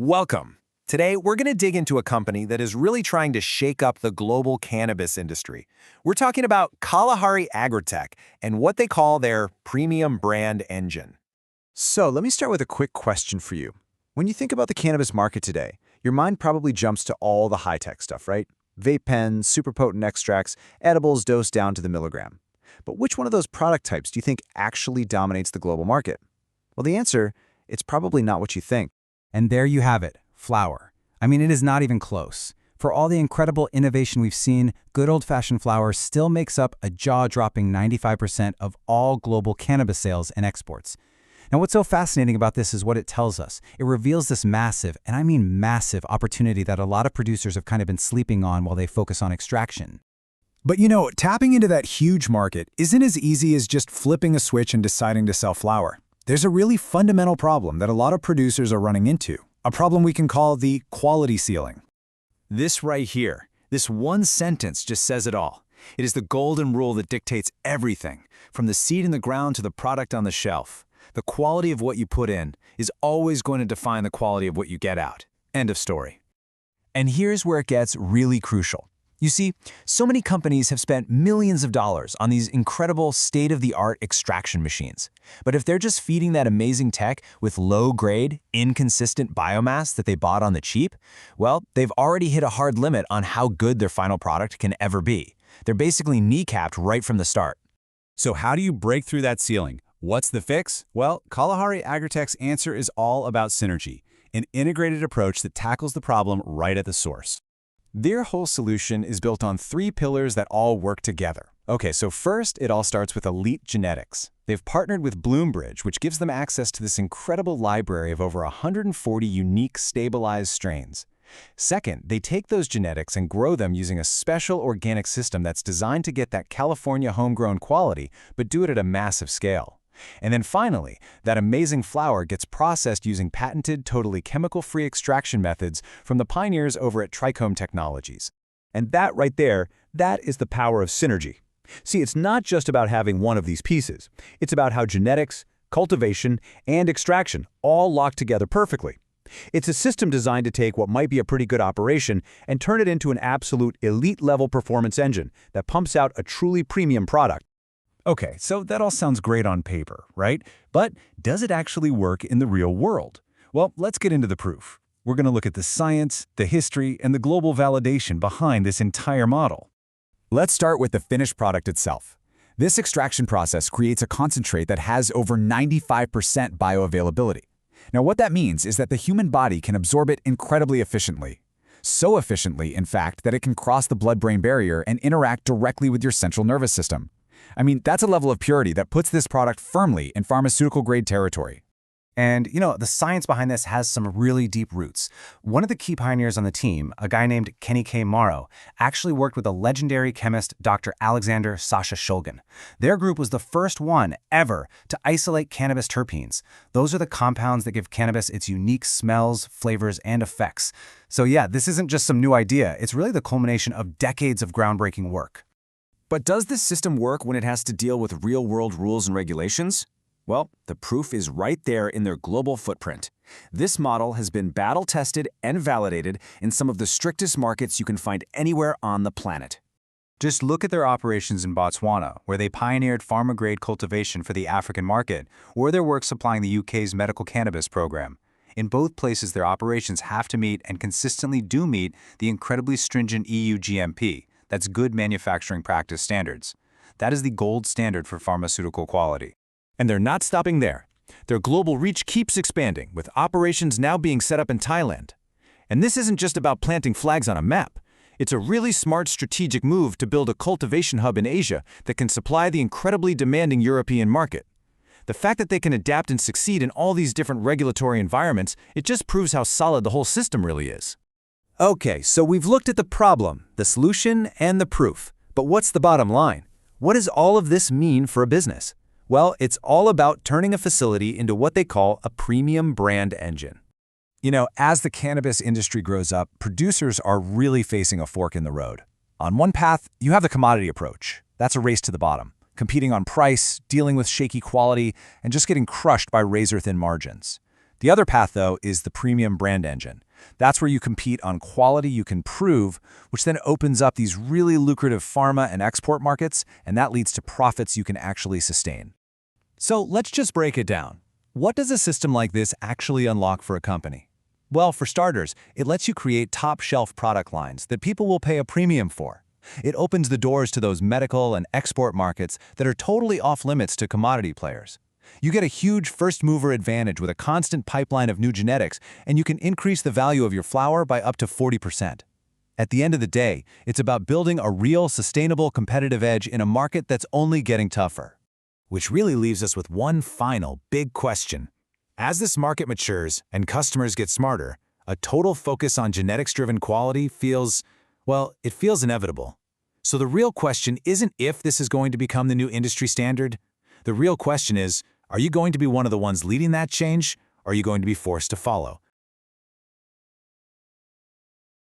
Welcome. Today, we're going to dig into a company that is really trying to shake up the global cannabis industry. We're talking about Kalahari Agritech and what they call their premium brand engine. So let me start with a quick question for you. When you think about the cannabis market today, your mind probably jumps to all the high-tech stuff, right? Vape pens, super potent extracts, edibles dosed down to the milligram. But which one of those product types do you think actually dominates the global market? Well, the answer, it's probably not what you think. And there you have it, flower. I mean, it is not even close. For all the incredible innovation we've seen, good old-fashioned flower still makes up a jaw-dropping 95% of all global cannabis sales and exports. Now, what's so fascinating about this is what it tells us. It reveals this massive, and I mean massive, opportunity that a lot of producers have kind of been sleeping on while they focus on extraction. But tapping into that huge market isn't as easy as just flipping a switch and deciding to sell flower. There's a really fundamental problem that a lot of producers are running into, a problem we can call the quality ceiling. This right here, this one sentence just says it all. It is the golden rule that dictates everything, from the seed in the ground to the product on the shelf. The quality of what you put in is always going to define the quality of what you get out. End of story. And here's where it gets really crucial. You see, so many companies have spent millions of dollars on these incredible state-of-the-art extraction machines. But if they're just feeding that amazing tech with low-grade, inconsistent biomass that they bought on the cheap, well, they've already hit a hard limit on how good their final product can ever be. They're basically kneecapped right from the start. So how do you break through that ceiling? What's the fix? Well, Kalahari Agritech's answer is all about synergy, an integrated approach that tackles the problem right at the source. Their whole solution is built on three pillars that all work together. Okay, so first, it all starts with elite genetics. They've partnered with BloomBridge, which gives them access to this incredible library of over 140 unique stabilized strains. Second, they take those genetics and grow them using a special organic system that's designed to get that California homegrown quality, but do it at a massive scale. And then finally, that amazing flower gets processed using patented, totally chemical-free extraction methods from the pioneers over at Trichome Technologies. And that right there, that is the power of synergy. See, it's not just about having one of these pieces. It's about how genetics, cultivation, and extraction all lock together perfectly. It's a system designed to take what might be a pretty good operation and turn it into an absolute elite-level performance engine that pumps out a truly premium product. Okay, so that all sounds great on paper, right? But does it actually work in the real world? Well, let's get into the proof. We're going to look at the science, the history, and the global validation behind this entire model. Let's start with the finished product itself. This extraction process creates a concentrate that has over 95% bioavailability. Now, what that means is that the human body can absorb it incredibly efficiently. So efficiently, in fact, that it can cross the blood-brain barrier and interact directly with your central nervous system. I mean, that's a level of purity that puts this product firmly in pharmaceutical-grade territory. And, the science behind this has some really deep roots. One of the key pioneers on the team, a guy named Morrow, actually worked with the legendary chemist Dr. Alexander Sasha Shulgin. Their group was the first one ever to isolate cannabis terpenes. Those are the compounds that give cannabis its unique smells, flavors, and effects. So yeah, this isn't just some new idea. It's really the culmination of decades of groundbreaking work. But does this system work when it has to deal with real-world rules and regulations? Well, the proof is right there in their global footprint. This model has been battle-tested and validated in some of the strictest markets you can find anywhere on the planet. Just look at their operations in Botswana, where they pioneered pharma-grade cultivation for the African market, or their work supplying the UK's medical cannabis program. In both places, their operations have to meet and consistently do meet the incredibly stringent EU-GMP. That's good manufacturing practice standards. That is the gold standard for pharmaceutical quality. And they're not stopping there. Their global reach keeps expanding, with operations now being set up in Thailand. And this isn't just about planting flags on a map. It's a really smart strategic move to build a cultivation hub in Asia that can supply the incredibly demanding European market. The fact that they can adapt and succeed in all these different regulatory environments, it just proves how solid the whole system really is. Okay, so we've looked at the problem, the solution, and the proof. But what's the bottom line? What does all of this mean for a business? Well, it's all about turning a facility into what they call a premium brand engine. As the cannabis industry grows up, producers are really facing a fork in the road. On one path, you have the commodity approach. That's a race to the bottom, competing on price, dealing with shaky quality, and just getting crushed by razor-thin margins. The other path, though, is the premium brand engine. That's where you compete on quality you can prove, which then opens up these really lucrative pharma and export markets, and that leads to profits you can actually sustain. So let's just break it down. What does a system like this actually unlock for a company? Well, for starters, it lets you create top-shelf product lines that people will pay a premium for. It opens the doors to those medical and export markets that are totally off-limits to commodity players. You get a huge first-mover advantage with a constant pipeline of new genetics, and you can increase the value of your flower by up to 40%. At the end of the day, it's about building a real, sustainable competitive edge in a market that's only getting tougher. Which really leaves us with one final big question. As this market matures and customers get smarter, a total focus on genetics-driven quality feels, well, it feels inevitable. So the real question isn't if this is going to become the new industry standard. The real question is, are you going to be one of the ones leading that change, or are you going to be forced to follow?